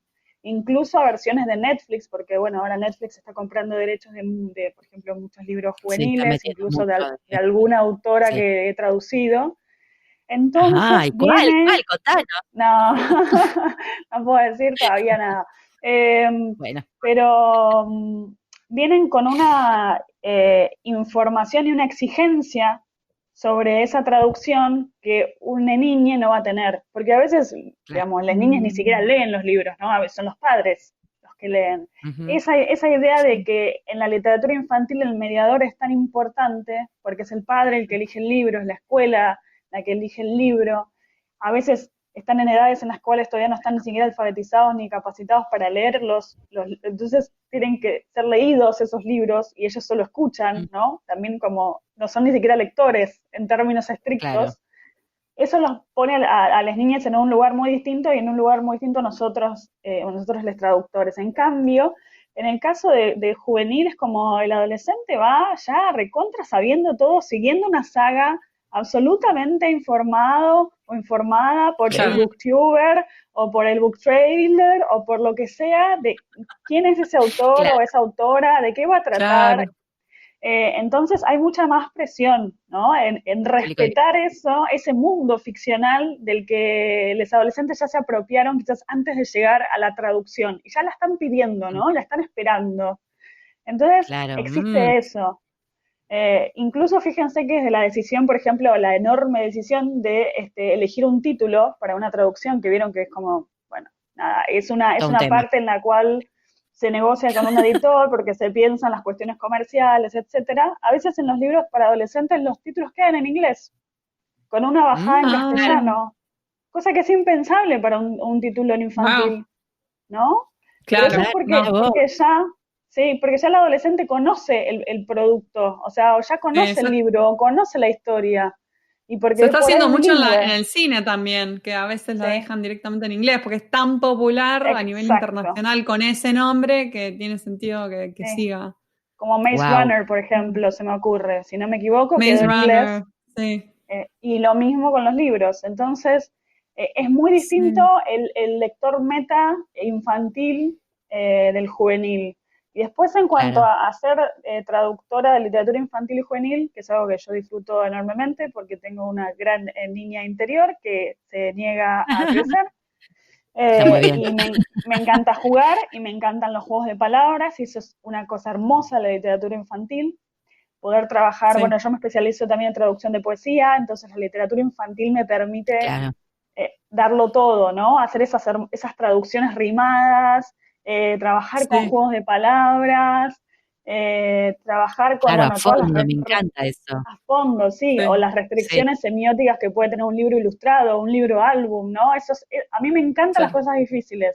incluso a versiones de Netflix, porque bueno, ahora Netflix está comprando derechos por ejemplo, muchos libros Sí, está juveniles, metiendo incluso mucho de alguna autora sí. que he traducido. Ajá, Entonces ¿y cuál? viene, ¿Cuál? Contanos. no, no puedo decir todavía nada. Bueno. Pero vienen con una información y una exigencia sobre esa traducción que una niña no va a tener. Porque a veces, Claro. digamos, las niñas ni siquiera mm, leen los libros, ¿no? A veces son los padres los que leen. Ujú, Esa idea de que en la literatura infantil el mediador es tan importante, porque es el padre el que elige el libro, es la escuela la que elige el libro. A veces están en edades en las cuales todavía no están ni siquiera alfabetizados ni capacitados para leerlos, entonces tienen que ser leídos esos libros y ellos solo escuchan, ujú, ¿no? También como no son ni siquiera lectores en términos claro. estrictos. Eso los pone a las niñas en un lugar muy distinto y en un lugar muy distinto a nosotros los traductores. En cambio, en el caso de juveniles, como el adolescente va ya recontra sabiendo todo, siguiendo una saga absolutamente informado o informada por Claro. el booktuber o por el book trailer o por lo que sea de quién es ese autor Claro, o esa autora, de qué va a tratar. Claro. Entonces hay mucha más presión, ¿no? En público. respetar eso, ese mundo ficcional del que los adolescentes ya se apropiaron quizás antes de llegar a la traducción y ya la están pidiendo, ¿no? La están esperando. Entonces Claro. existe eso. Incluso fíjense que desde la decisión, por ejemplo, la enorme decisión de elegir un título para una traducción, que vieron que es como, bueno, nada, es Todo un una tema. parte en la cual se negocia con un editor porque se piensan las cuestiones comerciales, etcétera. A veces en los libros para adolescentes los títulos quedan en inglés, con una bajada en Ah, castellano, cosa que es impensable para un título en wow. infantil, ¿no? Pero eso Claro. es Claro, No. mira vos. porque ya, sí, porque ya el adolescente conoce el producto, o sea, o ya conoce el Se, libro, o conoce la historia, y se porque está por ahí haciendo es mucho en bilingüe. el cine también, que a veces la Sí, dejan directamente en inglés, porque es tan popular a nivel exacto. internacional con ese nombre que tiene sentido que Sí. siga. Como Maze Wow. Runner, por ejemplo, se me ocurre, si no me equivoco, quedó Maze en inglés. Runner, sí, Y lo mismo con los libros. Entonces, es muy distinto sí, el lector meta e infantil del juvenil. Y después, en cuanto Claro. a ser traductora de literatura infantil y juvenil, que es algo que yo disfruto enormemente porque tengo una gran niña interior que se niega a crecer, Está muy bien. me encanta jugar y me encantan los juegos de palabras, y eso es una cosa hermosa la literatura infantil poder trabajar, sí, bueno, yo me especializo también en traducción de poesía, entonces la literatura infantil me permite Claro. darlo todo, ¿no? Hacer esas traducciones rimadas, trabajar con sí, juegos de palabras, trabajar con, Claro, a bueno, todas las fondo, me encanta eso. a fondo, sí, o sí. las Sí, restricciones semióticas que puede tener un libro ilustrado, un libro álbum, ¿no? A mí me encantan las Sí. cosas difíciles,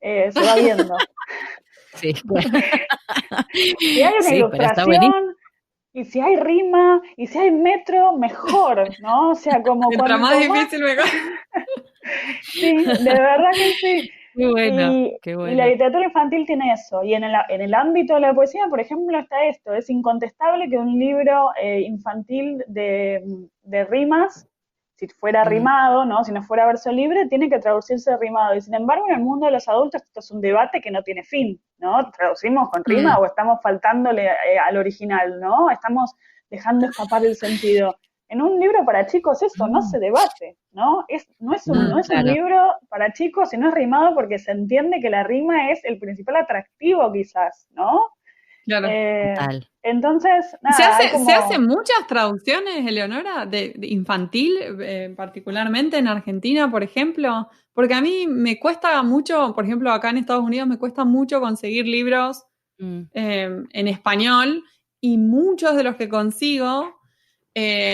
se va viendo. sí. Bueno. Si hay una Sí, pero está buenísimo. ilustración, y si hay rima, y si hay metro, mejor, ¿no? O sea, como Mientras más cuanto más, difícil, mejor. sí, de verdad que sí. Qué bueno, qué Y la bueno. literatura infantil tiene eso. Y en el ámbito de la poesía, por ejemplo, está esto. Es incontestable que un libro infantil de rimas, si fuera Mm, rimado, ¿no? Si no fuera verso libre, tiene que traducirse rimado. Y sin embargo, en el mundo de los adultos esto es un debate que no tiene fin, ¿no? ¿Traducimos con rima Mm, o estamos faltándole al original, ¿no? Estamos dejando escapar el sentido. En un libro para chicos eso no se mm, debate, ¿no? No es un claro, libro para chicos y no es rimado porque se entiende que la rima es el principal atractivo quizás, ¿no? claro. Eh, total. entonces, Se nada, hay hace, se hacen como... muchas traducciones, Eleonora, de infantil, particularmente en Argentina, por ejemplo, porque a mí me cuesta mucho, por ejemplo, acá en Estados Unidos me cuesta mucho conseguir libros Mm, en español y muchos de los que consigo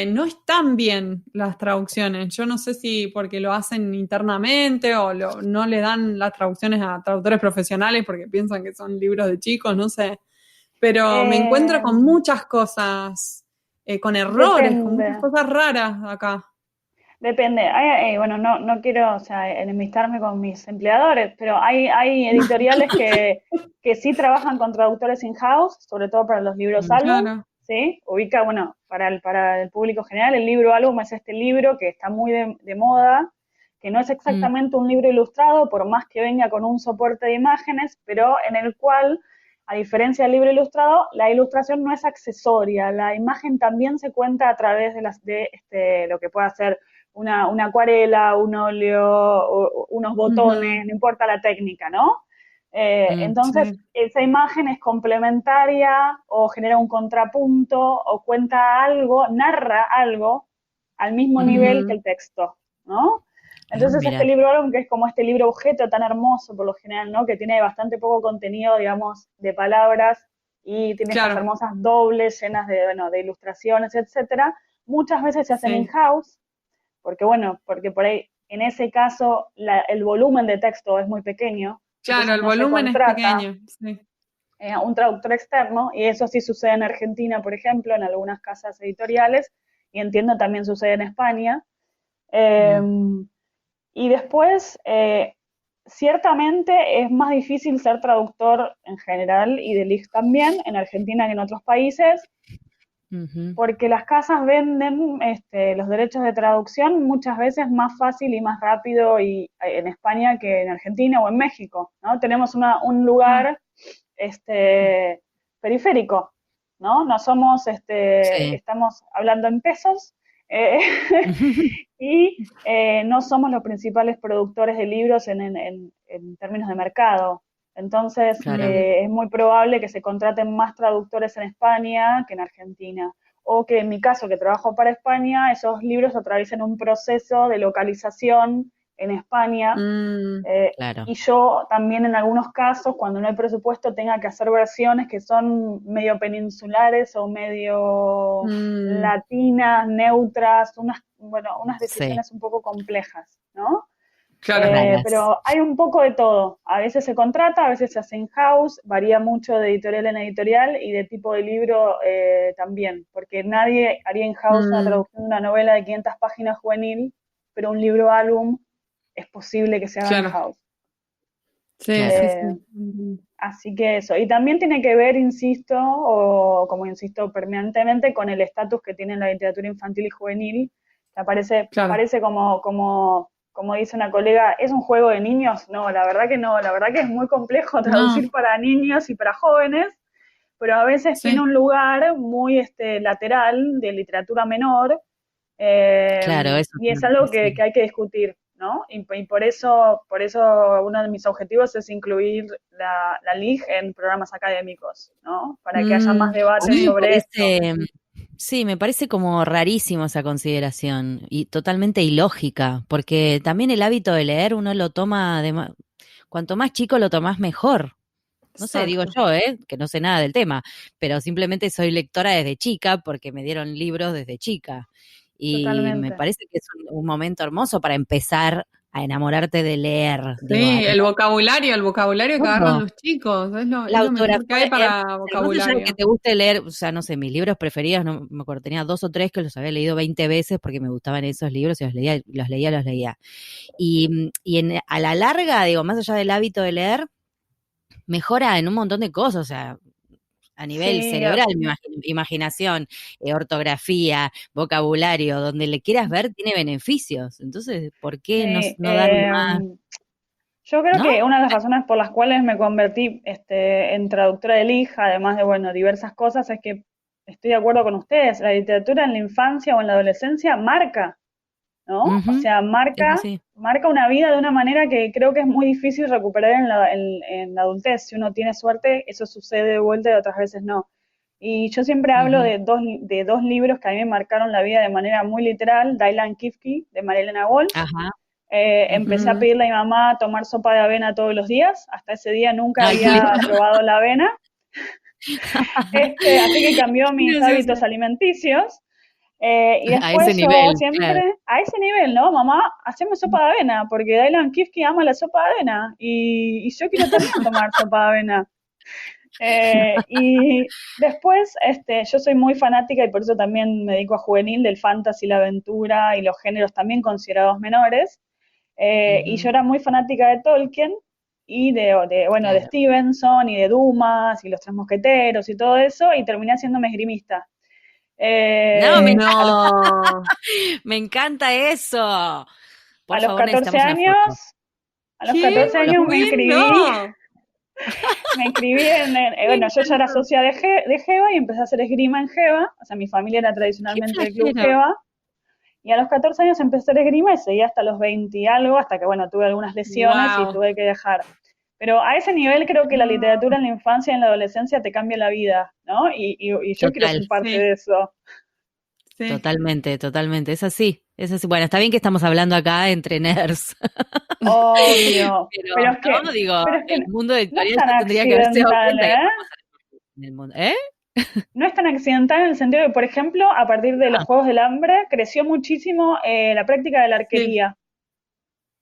no están bien las traducciones. Yo no sé si porque lo hacen internamente o no le dan las traducciones a traductores profesionales porque piensan que son libros de chicos, no sé. Pero me encuentro eh, con muchas cosas, con errores, con depende. muchas cosas raras acá. Depende. Bueno, no quiero, o sea, enemistarme con mis empleadores, pero hay editoriales que sí trabajan con traductores in-house, sobre todo para los libros álbum, Claro. ¿sí? Ubica, bueno, para el público general, el libro álbum es este libro que está muy de moda, que no es mm, exactamente un libro ilustrado, por más que venga con un soporte de imágenes, pero en el cual, a diferencia del libro ilustrado, la ilustración no es accesoria, la imagen también se cuenta a través de lo que puede hacer una acuarela, un óleo, unos Ujú, botones, no importa la técnica, ¿no? Entonces, sí. esa imagen es complementaria o genera un contrapunto o cuenta algo, narra algo al mismo nivel que Ujú. el texto, ¿no? ah, Entonces, este mira. libro álbum, que es como este libro objeto tan hermoso por lo general, ¿no? Que tiene bastante poco contenido, digamos, de palabras y tiene estas Claro, hermosas dobles llenas de, bueno, de ilustraciones, etcétera. Muchas veces se hacen sí. in-house, porque bueno, porque por ahí en ese caso el volumen de texto es muy pequeño, Claro, entonces el no se volumen es contrata pequeño. Sí. un traductor externo, y eso sí sucede en Argentina, por ejemplo, en algunas casas editoriales, y entiendo también sucede en España. Eh, Mm, y después, ciertamente es más difícil ser traductor en general y de LIG también, en Argentina que en otros países, Ujú. porque las casas venden los derechos de traducción muchas veces más fácil y más rápido en España que en Argentina o en México, ¿no? Tenemos un Ah, lugar periférico, ¿no? No somos, Sí. estamos hablando en pesos, eh, y no somos los principales productores de libros en términos de mercado. Entonces, Claro. es muy probable que se contraten más traductores en España que en Argentina. O que en mi caso, que trabajo para España, esos libros atraviesen un proceso de localización en España, mm, Claro. y yo también en algunos casos, cuando no hay presupuesto, tenga que hacer versiones que son medio peninsulares o medio mm, latinas, neutras, unas Sí. decisiones un poco complejas, ¿no? claro. Raras. Pero hay un poco de todo. A veces se contrata, a veces se hace in-house, varía mucho de editorial en editorial y de tipo de libro también, porque nadie haría in-house una Mm, traducción de una novela de 500 páginas juvenil, pero un libro álbum es posible que se haga claro. in-house. Sí, Claro. sí, Eh, sí. Mm, Así que eso. Y también tiene que ver, insisto, o como insisto permanentemente, con el estatus que tiene la literatura infantil y juvenil, que claro. parece como dice una colega, ¿es un juego de niños? No, la verdad que no, la verdad que es muy complejo No, traducir para niños y para jóvenes, pero a veces tiene sí. un lugar muy lateral de literatura menor, eh, Claro, eso y te iba es a algo que decir. hay que discutir, ¿no? Y por eso uno de mis objetivos es incluir la LIG en programas académicos, ¿no? Para que haya Mm, más A mí debate me sobre esto. parece, sí, me parece como rarísimo esa consideración y totalmente ilógica, porque también el hábito de leer uno lo toma cuanto más chico lo tomás mejor. No sé, digo exacto. yo, que no sé nada del tema, pero simplemente soy lectora desde chica porque me dieron libros desde chica. Y me Totalmente. parece que es un momento hermoso para empezar a enamorarte de leer. Digo, Sí, el vocabulario que agarran todo. los chicos, La es lo autografía, mejor que hay para más allá de que vocabulario. te guste leer, o sea, no sé, mis libros preferidos, no me acuerdo, tenía 2 o 3 que los había leído 20 veces porque me gustaban esos libros y los leía, los leía, los leía. Y a la larga, digo, más allá del hábito de leer, mejora en un montón de cosas, o sea, a nivel Sí, cerebral, mi imaginación, ortografía, vocabulario, donde le quieras ver, tiene beneficios. Entonces, ¿por qué no, sí. no darle más? Yo creo ¿No? que una de las razones por las cuales me convertí en traductora de LIG, además de, bueno, diversas cosas, es que estoy de acuerdo con ustedes, la literatura en la infancia o en la adolescencia marca, ¿no? O Ujú, sea, es marca, así. marca una vida de una manera que creo que es muy difícil recuperar en la adultez. Si uno tiene suerte, eso sucede de vuelta y otras veces no. Y yo siempre hablo Ujú, de dos libros que a mí me marcaron la vida de manera muy literal, Dylan Kifke, de Marilena Walsh. ajá. Empecé a Mm. pedirle a mi mamá tomar sopa de avena todos los días. Hasta ese día nunca Ay, qué había lindo. probado la avena. Así que cambió mis hábitos Gracioso. alimenticios. Y A ese después yo nivel, siempre, claro. a ese nivel, ¿no? Mamá, haceme sopa de avena, porque Dylan Kifke ama la sopa de avena. Y yo quiero también tomar sopa de avena. Y después, yo soy muy fanática y por eso también me dedico a juvenil del fantasy, la aventura y los géneros también considerados menores. Y yo Ujú, era muy fanática de Tolkien y bueno, de claro. Stevenson y de Dumas y los Tres Mosqueteros y todo eso, y terminé haciéndome esgrimista. No, A los, No. me encanta eso. a Por los favor, 14 necesitamos una años, foto. a los ¡Qué 14 Con los años bueno! me inscribí Me bueno, yo ya era encanta. socia de GEBA y empecé a hacer esgrima en GEBA, o sea, mi familia era qué tradicionalmente del club flashero. GEBA, y a los 14 años empecé a hacer esgrima y seguí hasta los 20 y algo, hasta que, bueno, tuve algunas lesiones y Wow. tuve que dejar. Pero a ese nivel creo que la literatura en la infancia y en la adolescencia te cambia la vida, ¿no? Y yo quiero Total, ser parte Sí, de eso. sí. totalmente, totalmente. Es así, es así. Bueno, está bien que estamos hablando acá entre nerds, Obvio. pero Pero es que, no, digo, pero es que el mundo no es editorial tan ya tendría que haberse dado accidental, cuenta que ¿eh? puede pasar en el mundo. ¿Eh? No es tan accidental en el sentido de, por ejemplo, a partir de los Ah, Juegos del Hambre, creció muchísimo la práctica de la Sí. arquería.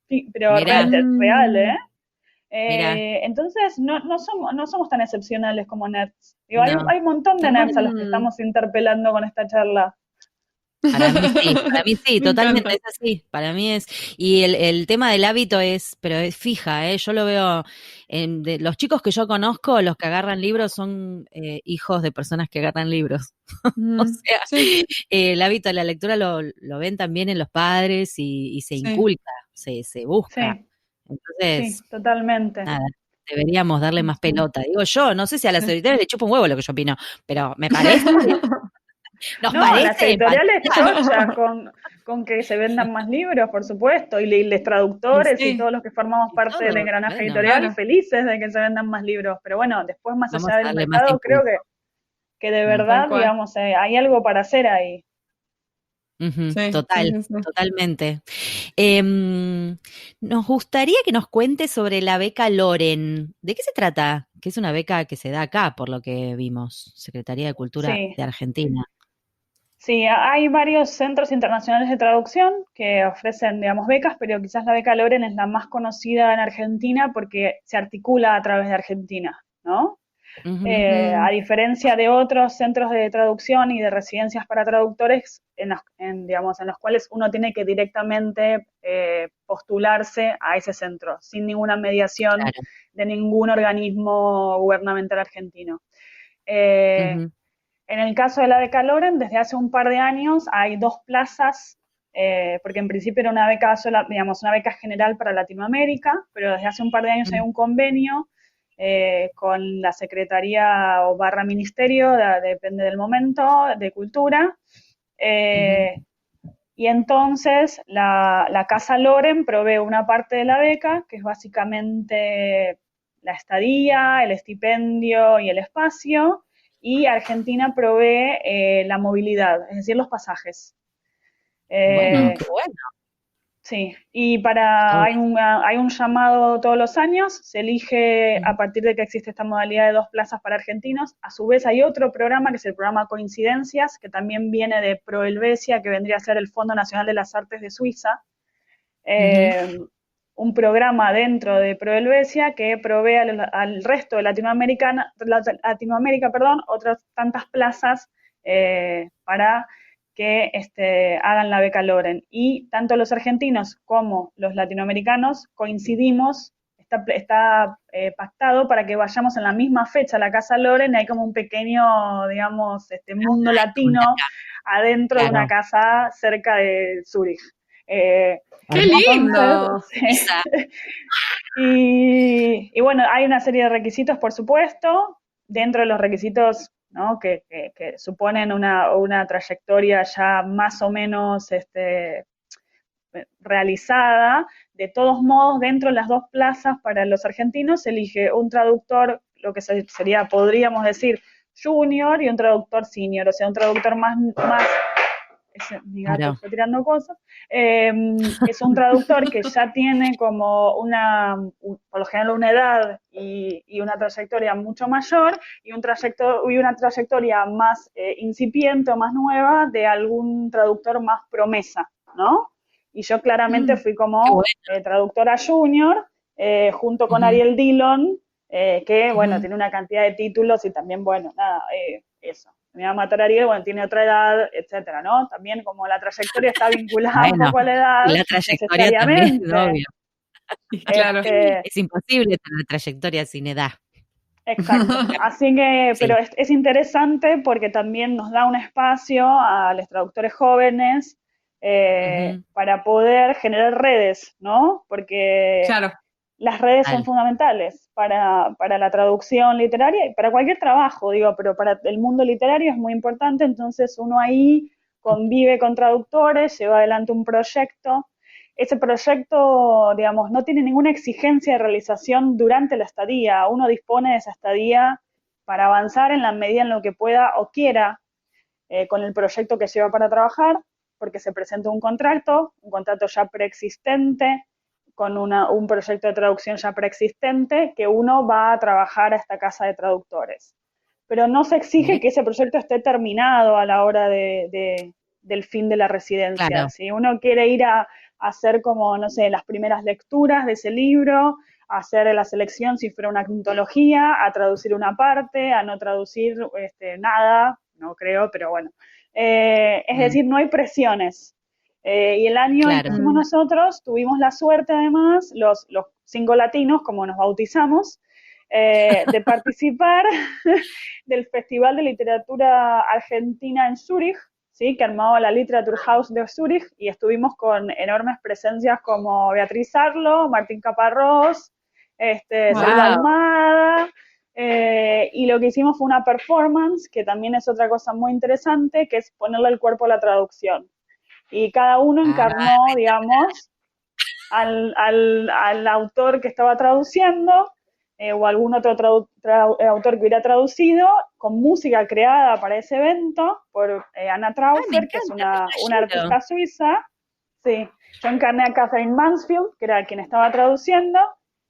Sí, pero mirá, real, ¿eh? Mm, mirá, Entonces, no somos tan excepcionales como nerds. Digo, hay, no. hay un montón de tenemos nerds a los que estamos interpelando con esta charla. Para mí sí, Me totalmente encanta. es así, para mí es, y el tema del hábito pero es fija, yo lo veo, de los chicos que yo conozco, los que agarran libros son hijos de personas que agarran libros, o sea, Sí, el hábito de la lectura lo ven también en los padres y se sí, inculca, se busca, Sí, sí, entonces, totalmente. nada, deberíamos darle más sí, pelota, digo yo, no sé si a las sí. editores le chupa un huevo lo que yo opino, pero me parece, nos No, las parece editoriales empatía. chochas con que se vendan más libros, por supuesto, y los Y traductores y sí, todos los que formamos Y parte del todo, engranaje bueno, editorial claro. felices de que se vendan más libros. Pero bueno, después más vamos allá a del darle más mercado, creo impulso. que de Mm. Tal verdad, cual. digamos, hay algo para hacer ahí. Ujú, Sí, sí, total, sí, sí. totalmente. Nos gustaría que nos cuentes sobre la beca Loren. ¿De qué se trata? Que es una beca que se da acá, por lo que vimos, Secretaría de Cultura Sí, de Argentina. sí, hay varios centros internacionales de traducción que ofrecen, digamos, becas, pero quizás la beca Loren es la más conocida en Argentina porque se articula a través de Argentina, ¿no? Ujú, A Mm, diferencia de otros centros de traducción y de residencias para traductores, digamos, en los cuales uno tiene que directamente postularse a ese centro, sin ninguna mediación claro. de ningún organismo gubernamental argentino. Eh, Ujú, en el caso de la beca Loren, desde hace un par de años hay dos plazas, porque en principio era una beca sola, digamos, una beca general para Latinoamérica, pero desde hace un par de años hay ujú, un convenio con la Secretaría o barra Ministerio, depende del momento, de Cultura. ujú. eh, y entonces la Casa Loren provee una parte de la beca, que es básicamente la estadía, el estipendio y el espacio, y Argentina provee la movilidad, es decir, los pasajes. Bueno, Eh, qué bueno. Sí, y Está hay un llamado todos los años, se elige bueno. a partir de que existe esta modalidad de dos plazas para argentinos. A su vez hay otro programa que es el programa Coincidencias, que también viene de Prohelvecia, que vendría a ser el Fondo Nacional de las Artes de Suiza, Ujú, eh, un programa dentro de Prohelvecia que provee al resto de Latinoamérica, perdón, otras tantas plazas para que hagan la beca Loren. Y tanto los argentinos como los latinoamericanos coincidimos, está pactado para que vayamos en la misma fecha a la Casa Loren, y hay como un pequeño, digamos, mundo hay como un latino adentro de una claro. casa cerca de Zúrich. Eh, ¡Qué entonces, lindo! sí. Y bueno, hay una serie de requisitos, por supuesto, dentro de los requisitos, ¿no? Que suponen una trayectoria ya más o menos realizada. De todos modos, dentro de las dos plazas para los argentinos se elige un traductor, lo que sería, podríamos decir, junior y un traductor senior, o sea, un traductor más mi gato Claro. está tirando cosas, es un traductor que ya tiene como por lo general una edad y una trayectoria mucho mayor y una trayectoria más incipiente o más nueva de algún traductor más promesa, ¿no? Y yo claramente Mm, fui Qué como bueno. traductora junior, junto con Ujú, Ariel Dillon, que, bueno, ujú. tiene una cantidad de títulos y también, bueno, nada, eso. Me va a matar Ariel, bueno, tiene otra edad, etcétera, ¿no? También como la trayectoria está vinculada un Bueno, poco a la edad, la trayectoria también, necesariamente. obvio. claro. Este, Es imposible tener trayectoria sin edad. exacto. Así que, pero Sí. es interesante porque también nos da un espacio a los traductores jóvenes Ujú, para poder generar redes, ¿no? Porque Claro. las redes son tal. fundamentales para la traducción literaria y para cualquier trabajo, digo, pero para el mundo literario es muy importante, entonces uno ahí convive con traductores, lleva adelante un proyecto. Ese proyecto, digamos, no tiene ninguna exigencia de realización durante la estadía, uno dispone de esa estadía para avanzar en la medida en lo que pueda o quiera con el proyecto que lleva para trabajar, porque se presenta un contrato ya preexistente, con un proyecto de traducción ya preexistente, que uno va a trabajar a esta casa de traductores. Pero no se exige Mirá, que ese proyecto esté terminado a la hora del fin de la residencia. claro. Si uno quiere ir a hacer como, no sé, las primeras lecturas de ese libro, a hacer la selección si fuera una antología, a traducir una parte, a no traducir nada, no creo, pero bueno, Es decir, no hay presiones. Y el año en que Claro. fuimos nosotros, tuvimos la suerte además, los 5 latinos, como nos bautizamos, de participar del Festival de Literatura Argentina en Zúrich, ¿sí? Que armaba la Literature House de Zúrich, y estuvimos con enormes presencias como Beatriz Arlo, Martín Caparrós, Selva Wow. Almada, y lo que hicimos fue una performance, que también es otra cosa muy interesante, que es ponerle el cuerpo a la traducción. Y cada uno Ah, encarnó, digamos, al autor que estaba traduciendo, o algún otro autor que hubiera traducido, con música creada para ese evento por Anna me Traufer, que es encanta, qué una flashero. artista suiza. Sí, yo encarné a Catherine Mansfield, que era quien estaba traduciendo,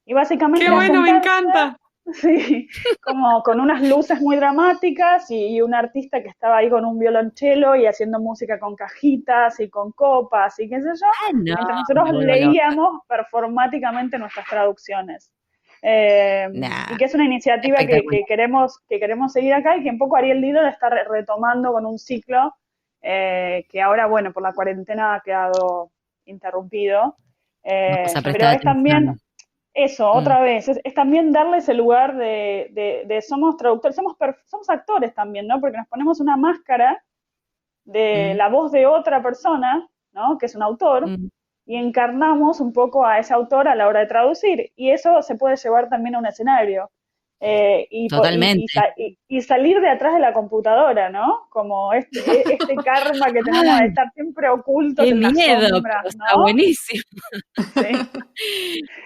y Qué básicamente era bueno, me sentarse, encanta. sí, como con unas luces muy dramáticas y un artista que estaba ahí con un violonchelo y haciendo música con cajitas y con copas y qué sé yo, Ah, no, mientras nosotros me vuelvo loca. leíamos performáticamente nuestras traducciones. Y Nah, que es una iniciativa espectacular. que queremos seguir acá y que un poco Ariel Lido está retomando con un ciclo que ahora, bueno, por la cuarentena ha quedado interrumpido. Vamos a Pero prestar es también atención. eso, Mm, otra vez, es también darles el lugar de somos traductores, somos actores también, ¿no? Porque nos ponemos una máscara de mm, la voz de otra persona, ¿no? Que es un autor, mm. y encarnamos un poco a ese autor a la hora de traducir. Y eso se puede llevar también a un escenario. Totalmente. Y salir de atrás de la computadora, ¿no? Como este karma que tenemos de Ay, estar siempre ocultos qué en las miedo, sombras, pero está ¿no? buenísimo. Sí.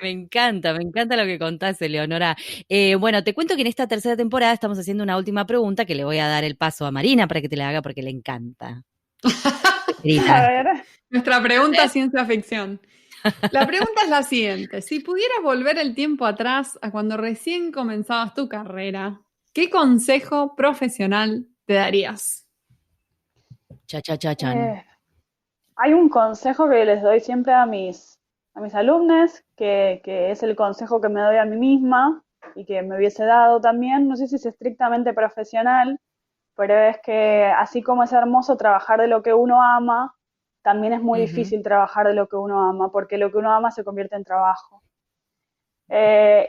Me encanta lo que contás, Eleonora. Bueno, te cuento que en esta tercera temporada estamos haciendo una última pregunta que le voy a dar el paso a Marina para que te la haga porque le encanta. A Grita. ver, Nuestra pregunta ciencia ficción. La pregunta es la siguiente. Si pudieras volver el tiempo atrás a cuando recién comenzabas tu carrera, ¿qué consejo profesional te darías? Cha, cha, cha, chan. eh, hay un consejo que les doy siempre a mis alumnos, que es el consejo que me doy a mí misma y que me hubiese dado también, no sé si es estrictamente profesional, pero es que así como es hermoso trabajar de lo que uno ama, también es muy Ujú, difícil trabajar de lo que uno ama, porque lo que uno ama se convierte en trabajo.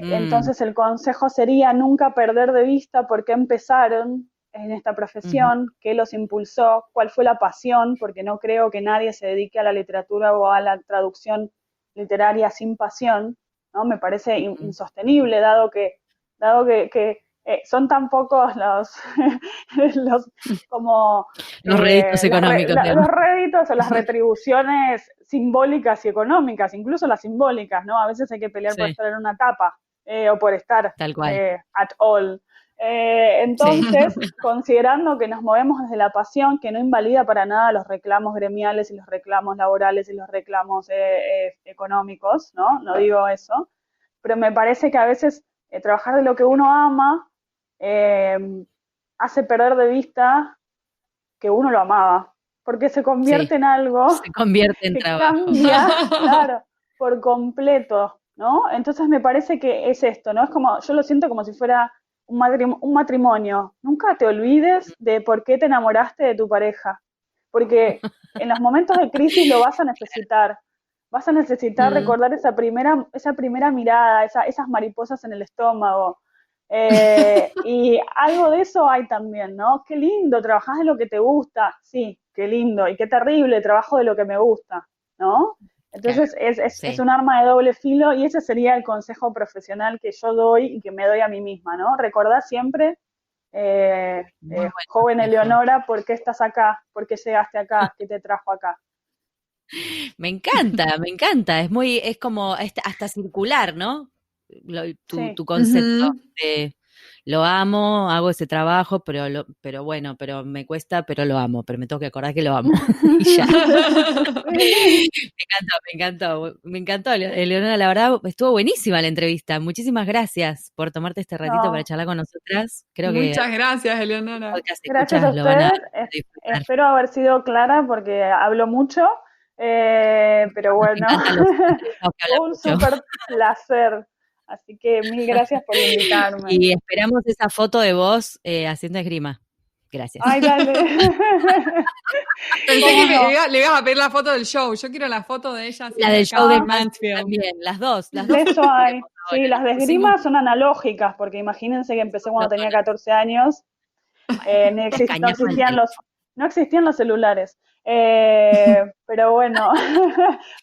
mm, Entonces el consejo sería nunca perder de vista por qué empezaron en esta ujú, profesión, qué los impulsó, cuál fue la pasión, porque no creo que nadie se dedique a la literatura o a la traducción literaria sin pasión, ¿no? Me parece ujú. insostenible, dado que son tan pocos los, los como Los réditos económicos, los digamos. réditos o las retribuciones simbólicas y económicas, incluso las simbólicas, ¿no? A veces hay que pelear por Sí, estar en una tapa o por estar tal cual. at all. Sí. Entonces, considerando que nos movemos desde la pasión, que no invalida para nada los reclamos gremiales y los reclamos laborales y los reclamos económicos, ¿no? No digo eso, pero me parece que a veces trabajar de lo que uno ama eh, hace perder de vista que uno lo amaba, porque se Sí, convierte en algo se convierte en que trabajo. cambia, claro, por completo, ¿no? Entonces me parece que es esto, ¿no? Es como, yo lo siento como si fuera un matrimonio. Nunca te olvides de por qué te enamoraste de tu pareja, porque en los momentos de crisis lo vas a necesitar Mm. recordar esa primera mirada, esas mariposas en el estómago. Y algo de eso hay también, ¿no? Qué lindo, trabajás de lo que te gusta, sí, qué lindo, y qué terrible, trabajo de lo que me gusta, ¿no? Claro, Entonces es sí. un arma de doble filo y ese sería el consejo profesional que yo doy y que me doy a mí misma, ¿no? Recordá siempre, Muy buen joven consejo. Eleonora, por qué estás acá, por qué llegaste acá, qué te trajo acá. Me encanta, me encanta. Es muy, es como hasta circular, ¿no? Sí, Tu concepto Ujú. de lo amo, hago ese trabajo, pero bueno, pero me cuesta, pero lo amo, pero me tengo que acordar que lo amo. Y ya. Me encantó, Eleonora, la verdad, estuvo buenísima la entrevista. Muchísimas gracias por tomarte este ratito para no, charlar con nosotras. Creo que Muchas gracias, los Eleonora. podcast gracias a escuchas lo van a ustedes. disfrutar. Espero haber sido clara porque hablo mucho, pero Nos bueno, encantan los argentinos que fue hablan un mucho. súper placer. Así que mil gracias por invitarme. Y esperamos esa foto de vos haciendo esgrima. Gracias. Ay, dale. Pensé que ¿Cómo no? le ibas a pedir la foto del show. Yo quiero la foto de ella. La del acá show de en Mansfield. también, las dos De fotos eso que hay. tenemos Sí, ahora. las de esgrima son analógicas, porque imagínense que empecé cuando tenía 14 años. Las No cañas con el existían teléfono. no existían los celulares. Pero bueno,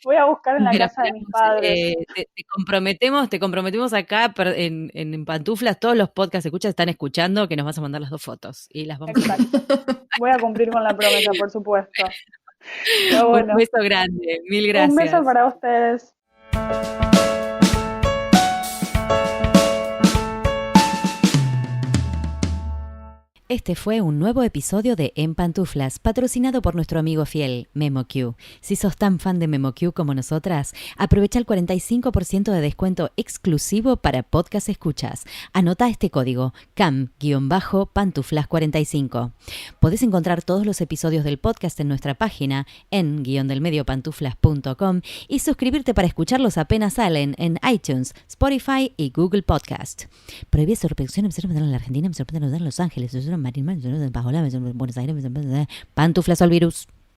voy a buscar en la Pero casa de mis esperamos, padres. te comprometemos acá en Pantuflas, todos los podcasts que están escuchando que nos vas a mandar las 2 fotos y las vamos a ver. Exacto. Voy a cumplir con la promesa, por supuesto. Pero Un bueno, beso grande, mil un beso gracias. para ustedes. Este fue un nuevo episodio de En Pantuflas, patrocinado por nuestro amigo fiel, MemoQ. Si sos tan fan de MemoQ como nosotras, aprovecha el 45% de descuento exclusivo para podcast escuchas. Anota este código, CAM-pantuflas45. Podés encontrar todos los episodios del podcast en nuestra página, en _delmediopantuflas.com, y suscribirte para escucharlos apenas salen en iTunes, Spotify y Google Podcast. Prohibida su reproducción en la Argentina, en Los Ángeles, Buenos Aires, Pantuflas al virus.